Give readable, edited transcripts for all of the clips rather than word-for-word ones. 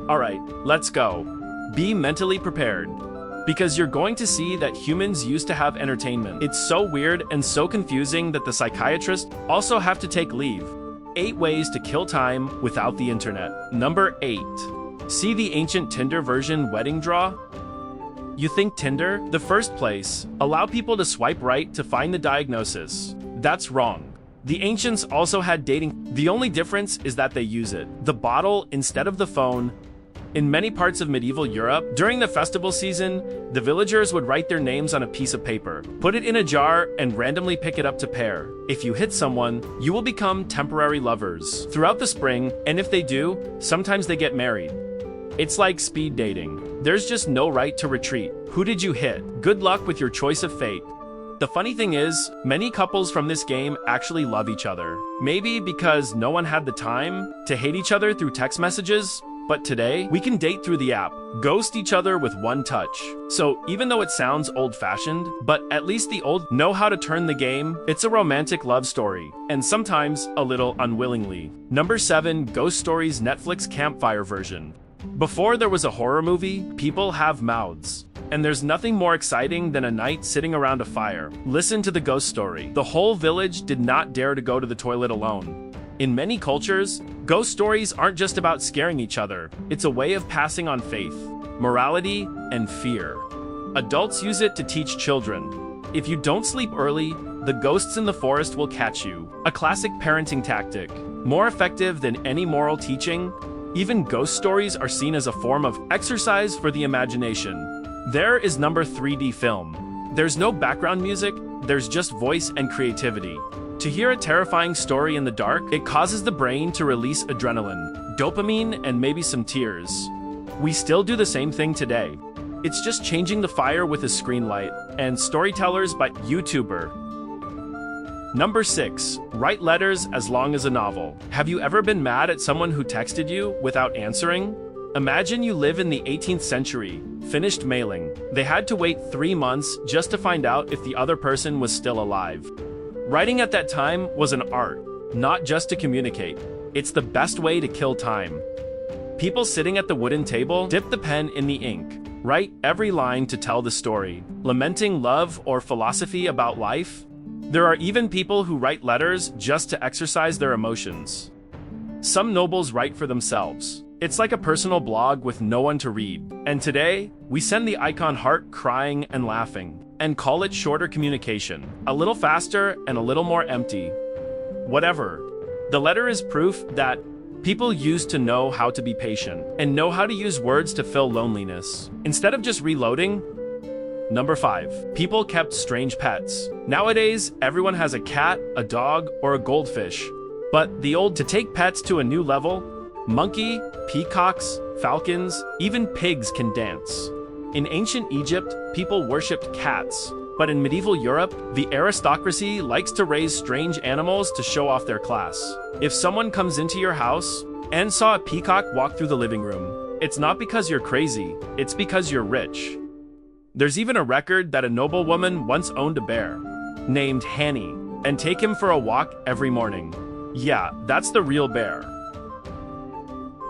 Alright, let's go. Be mentally prepared. Because you're going to see that humans used to have entertainment. It's so weird and so confusing that the psychiatrists also have to take leave. 8 ways to kill time without the internet. Number 8. See the ancient Tinder version wedding draw? You think Tinder? The first place. Allow people to swipe right to find the diagnosis. That's wrong. The ancients also had dating. The only difference is that they use it. The bottle instead of the phone. In many parts of medieval Europe, during the festival season, the villagers would write their names on a piece of paper, put it in a jar, and randomly pick it up to pair. If you hit someone, you will become temporary lovers throughout the spring, and if they do, sometimes they get married. It's like speed dating. There's just no right to retreat. Who did you hit? Good luck with your choice of fate. The funny thing is, many couples from this game actually love each other. Maybe because no one had the time to hate each other through text messages. But today, we can date through the app, ghost each other with one touch. So even though it sounds old-fashioned, but at least the old know how to turn the game, it's a romantic love story, and sometimes a little unwillingly. Number 7, Ghost Stories Netflix Campfire version. Before there was a horror movie, people have mouths. And there's nothing more exciting than a night sitting around a fire. Listen to the ghost story. The whole village did not dare to go to the toilet alone. In many cultures, ghost stories aren't just about scaring each other. It's a way of passing on faith, morality, and fear. Adults use it to teach children. If you don't sleep early, the ghosts in the forest will catch you. A classic parenting tactic. More effective than any moral teaching, even ghost stories are seen as a form of exercise for the imagination. There is number 3D film. There's no background music, there's just voice and creativity. To hear a terrifying story in the dark, it causes the brain to release adrenaline, dopamine, and maybe some tears. We still do the same thing today. It's just changing the fire with a screen light, and storytellers by YouTuber. Number 6. Write letters as long as a novel. Have you ever been mad at someone who texted you without answering? Imagine you live in the 18th century, finished mailing. They had to wait 3 months just to find out if the other person was still alive. Writing at that time was an art, not just to communicate. It's the best way to kill time. People sitting at the wooden table dip the pen in the ink, write every line to tell the story, lamenting love or philosophy about life. There are even people who write letters just to exercise their emotions. Some nobles write for themselves. It's like a personal blog with no one to read. And today, we send the icon heart crying and laughing, and call it shorter communication, a little faster and a little more empty. Whatever. The letter is proof that people used to know how to be patient and know how to use words to fill loneliness, instead of just reloading. Number 5. People kept strange pets. Nowadays, everyone has a cat, a dog, or a goldfish. But the old to take pets to a new level, monkey, peacocks, falcons, even pigs can dance. In ancient Egypt, people worshipped cats, but in medieval Europe, the aristocracy likes to raise strange animals to show off their class. If someone comes into your house and saw a peacock walk through the living room, it's not because you're crazy, it's because you're rich. There's even a record that a noblewoman once owned a bear, named Hanny, and take him for a walk every morning. Yeah, that's the real bear.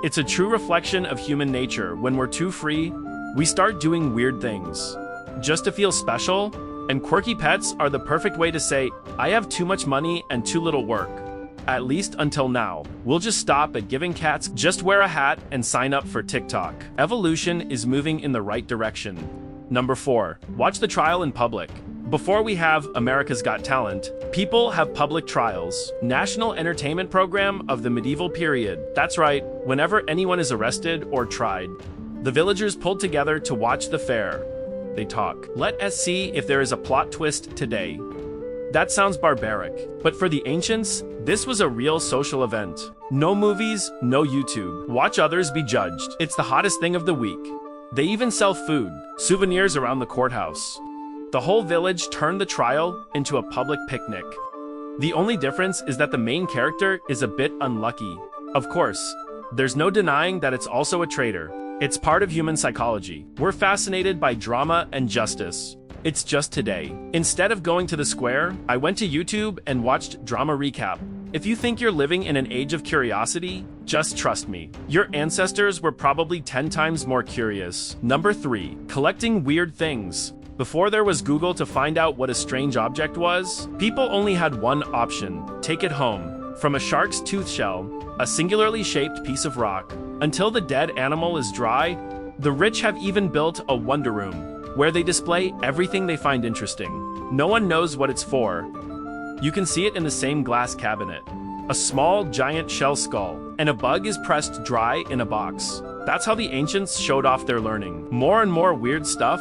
It's a true reflection of human nature. When we're too free, we start doing weird things just to feel special, and quirky pets are the perfect way to say, I have too much money and too little work. At least until now. We'll just stop at giving cats just wear a hat and sign up for TikTok. Evolution is moving in the right direction. Number 4. Watch the trial in public. Before we have America's Got Talent, people have public trials. National entertainment program of the medieval period. That's right, whenever anyone is arrested or tried, the villagers pulled together to watch the fair. They talk. Let us see if there is a plot twist today. That sounds barbaric, but for the ancients, this was a real social event. No movies, no YouTube. Watch others be judged. It's the hottest thing of the week. They even sell food, souvenirs around the courthouse. The whole village turned the trial into a public picnic. The only difference is that the main character is a bit unlucky. Of course, there's no denying that it's also a traitor. It's part of human psychology. We're fascinated by drama and justice. It's just today. Instead of going to the square, I went to YouTube and watched Drama Recap. If you think you're living in an age of curiosity, just trust me. Your ancestors were probably 10 times more curious. Number 3. Collecting weird things. Before there was Google to find out what a strange object was, people only had one option: take it home. From a shark's tooth shell, a singularly shaped piece of rock, until the dead animal is dry, the rich have even built a wonder room, where they display everything they find interesting. No one knows what it's for. You can see it in the same glass cabinet. A small, giant shell skull, and a bug is pressed dry in a box. That's how the ancients showed off their learning. More and more weird stuff.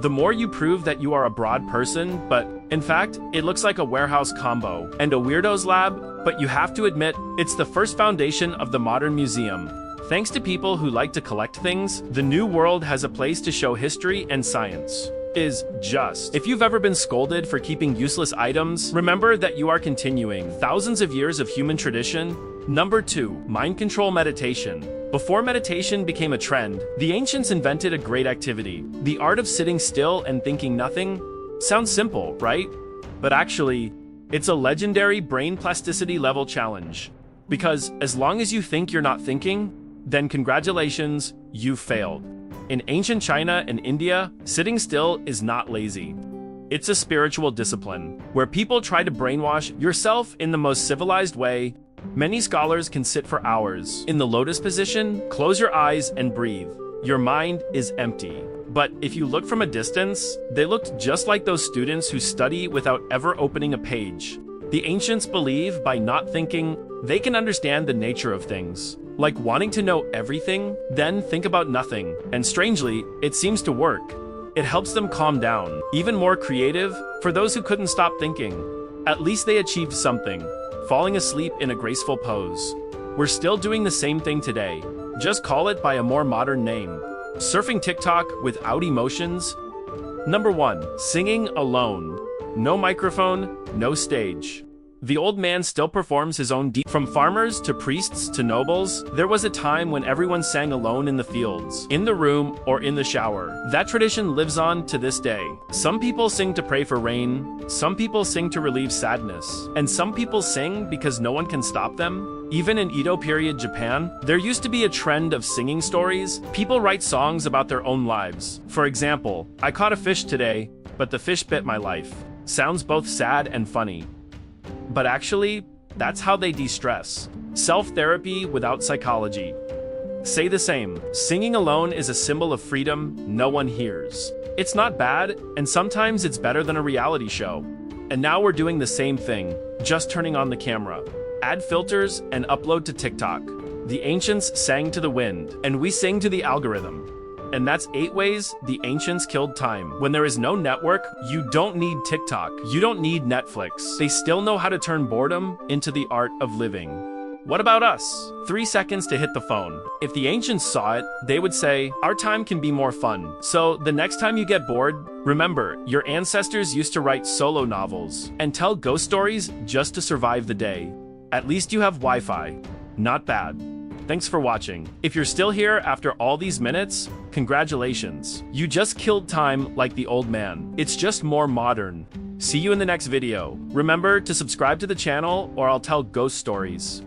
The more you prove that you are a broad person, but in fact, it looks like a warehouse combo and a weirdo's lab, but you have to admit, it's the first foundation of the modern museum. Thanks to people who like to collect things, the new world has a place to show history and science. If you've ever been scolded for keeping useless items, remember that you are continuing thousands of years of human tradition. Number 2. Mind control meditation. Before meditation became a trend, the ancients invented a great activity. The art of sitting still and thinking nothing. Sounds simple, right? But actually, it's a legendary brain plasticity level challenge. Because as long as you think you're not thinking, then congratulations, you've failed. In ancient China and India, sitting still is not lazy. It's a spiritual discipline, where people try to brainwash yourself in the most civilized way. Many scholars can sit for hours in the lotus position, close your eyes and breathe. Your mind is empty. But if you look from a distance, they looked just like those students who study without ever opening a page. The ancients believe by not thinking, they can understand the nature of things. Like wanting to know everything, then think about nothing. And strangely, it seems to work. It helps them calm down. Even more creative, for those who couldn't stop thinking. At least they achieved something. Falling asleep in a graceful pose. We're still doing the same thing today. Just call it by a more modern name. Surfing TikTok without emotions. Number 1. Singing alone. No microphone, no stage. The old man still performs his own From farmers to priests to nobles, there was a time when everyone sang alone in the fields, in the room, or in the shower. That tradition lives on to this day. Some people sing to pray for rain, some people sing to relieve sadness, and some people sing because no one can stop them. Even in Edo period Japan, there used to be a trend of singing stories. People write songs about their own lives. For example, I caught a fish today, but the fish bit my life. Sounds both sad and funny. But actually, that's how they de-stress. Self-therapy without psychology. Say the same. Singing alone is a symbol of freedom no one hears. It's not bad, and sometimes it's better than a reality show. And now we're doing the same thing, just turning on the camera. Add filters and upload to TikTok. The ancients sang to the wind, and we sing to the algorithm. And that's 8 ways the ancients killed time. When there is no network, you don't need TikTok. You don't need Netflix. They still know how to turn boredom into the art of living. What about us? 3 seconds to hit the phone. If the ancients saw it, they would say, our time can be more fun. So the next time you get bored, remember, your ancestors used to write solo novels and tell ghost stories just to survive the day. At least you have Wi-Fi. Not bad. Thanks for watching. If you're still here after all these minutes, congratulations. You just killed time like the old man. It's just more modern. See you in the next video. Remember to subscribe to the channel or I'll tell ghost stories.